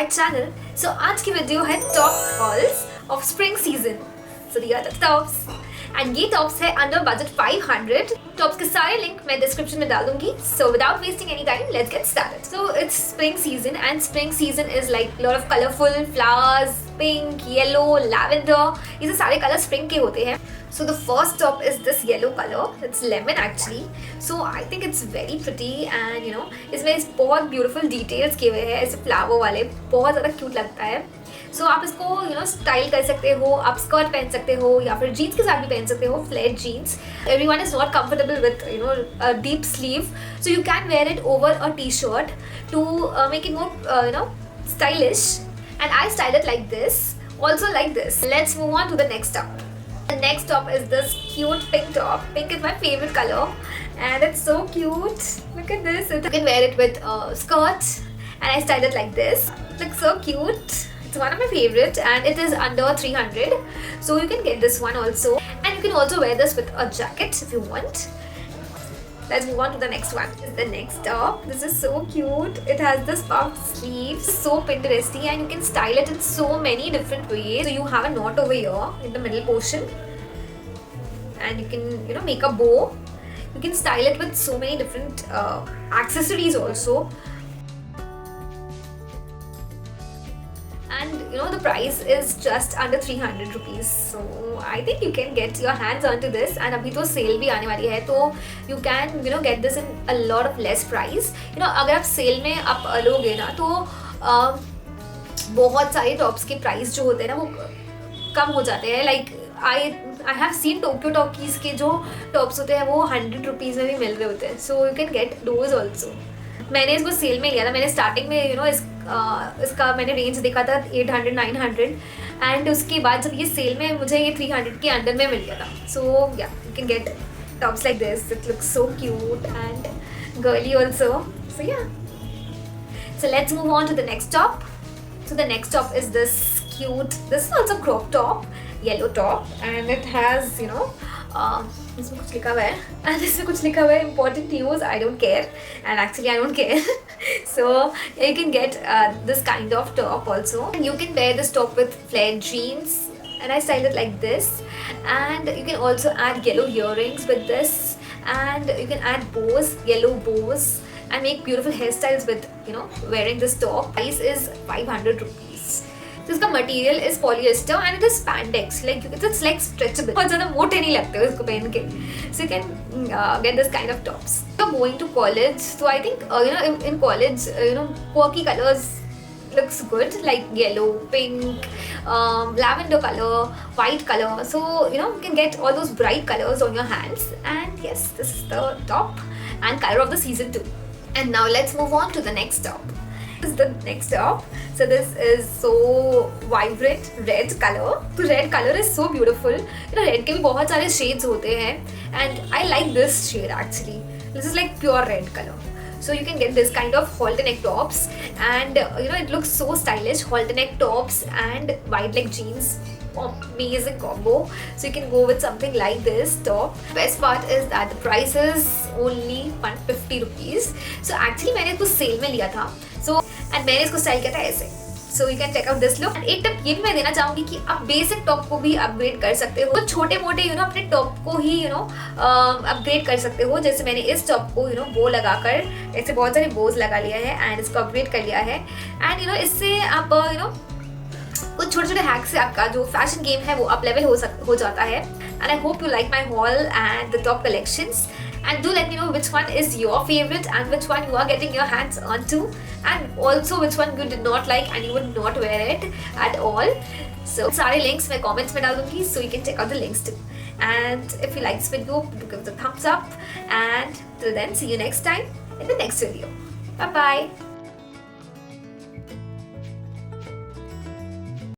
My channel. सो आज की video है top hauls of spring season. So दिया था टॉप्स एंड ये टॉप्स है अंडर बजट 500। टॉप्स के सारे लिंक मैं डिस्क्रिप्शन में डाल दूंगी। So without wasting any time let's get started. So it's spring season and spring season is like lot of colourful flowers, pink, yellow, lavender, ये सारे कलर स्प्रिंग के होते हैं। So the first top is this yellow color. It's lemon actually. So I think it's very pretty and you know इसमें बहुत beautiful details किए हुए हैं ऐसे flower वाले, बहुत ज़्यादा cute लगता है। So आप इसको you know style कर सकते हो, आप skirt पहन सकते हो या फिर jeans के साथ भी पहन सकते हो, flared jeans. Everyone is not comfortable with you know a deep sleeve, so you can wear it over a t-shirt to make it more you know stylish. And I style it like this, also like this. Let's move on to the next top. The next top is this cute pink top. Pink is my favorite color and it's so cute. Look at this. You can wear it with skirts and I styled it like this. It looks so cute. It's one of my favorite and it is under 300. So you can get this one also. And you can also wear this with a jacket if you want. Let's move on to the next one. This is the next top. This is so cute. It has this puffed sleeves, so Pinteresty, and you can style it in so many different ways. So you have a knot over here in the middle portion, and you can you know make a bow. You can style it with so many different accessories also. And you know the price is just under 300 rupees. So I think you can get your hands onto this. And अभी तो cell भी आने वाली है तो you can you know get this in a lot of less price. You know अगर आप cell में आप लोगे ना तो बहुत सारे टॉप्स के प्राइस जो होते हैं ना वो कम हो जाते हैं. Like I have seen Tokyo talkies के जो टॉप्स होते हैं वो 100 रुपीज़ में भी मिल रहे होते हैं. So you can get those also. मैंने इसको सेल में लिया था. मैंने स्टार्टिंग में यू नो इसका मैंने रेंज देखा था 800 900 एंड उसके बाद जब ये सेल में मुझे ये 300 के अंडर में मिल गया था. So yeah you can get tops like this. It looks so cute and girly also. So yeah so let's move on to the next top. So the next top is this cute, this is also crop top, yellow top and it has you know इसमें कुछ लिखा हुआ है and इसमें कुछ लिखा हुआ है important news. I don't care and actually I don't care. So you can get this kind of top also and you can wear this top with flared jeans and I styled it like this. And you can also add yellow earrings with this and you can add bows, yellow bows and make beautiful hairstyles with you know wearing this top. Price is 500 rupees. तो इसका material is polyester and it is spandex. Like it's like stretchable. बहुत ज़्यादा मोटे नहीं लगते हो इसको पहन के. So you can get this kind of tops. So going to college, so I think you know in college you know quirky colors looks good like yellow, pink, lavender color, white color. So you know you can get all those bright colors on your hands. And yes, this is the top and color of the season too. And now let's move on to the next top. This is the next top. So this is so vibrant red color. So red color is so beautiful. You know red के भी बहुत सारे shades होते हैं and I like this shade actually. This is like pure red color. So you can get this kind of halter neck tops and you know it looks so stylish. Halter neck tops and wide leg jeans. Amazing combo. So you can go with something like this top. Best part is that the price is only 150 rupees. So actually मैंने इसको cell में लिया था. So and मैंने इसको style किया था ऐसे. So you can check out this look. And एक टिप ये भी मैं देना चाहूँगी कि आप बेसिक टॉप को भी अपग्रेड कर सकते हो. तो छोटे मोटे यू नो अपने टॉप को ही यू नो अपग्रेड कर सकते हो. जैसे मैंने इस टॉप को यू नो बो लगाकर ऐसे बहुत सारे बोज लगा लिया है एंड इसको अपग्रेड कर लिया है. एंड यू नो इससे आप यू नो कुछ छोटे छोटे हैक से आपका जो फैशन गेम है वो अप लेवल हो जाता है. And I hope you like my hall and the top collections. And do let me know which one is your favorite and which one you are getting your hands onto and also which one you did not like and you would not wear it at all. So सारे links मैं comments में डाल दूँगी so you can check out the links too. And if you like this video, do give it a thumbs up and till then see you next time in the next video. Bye bye.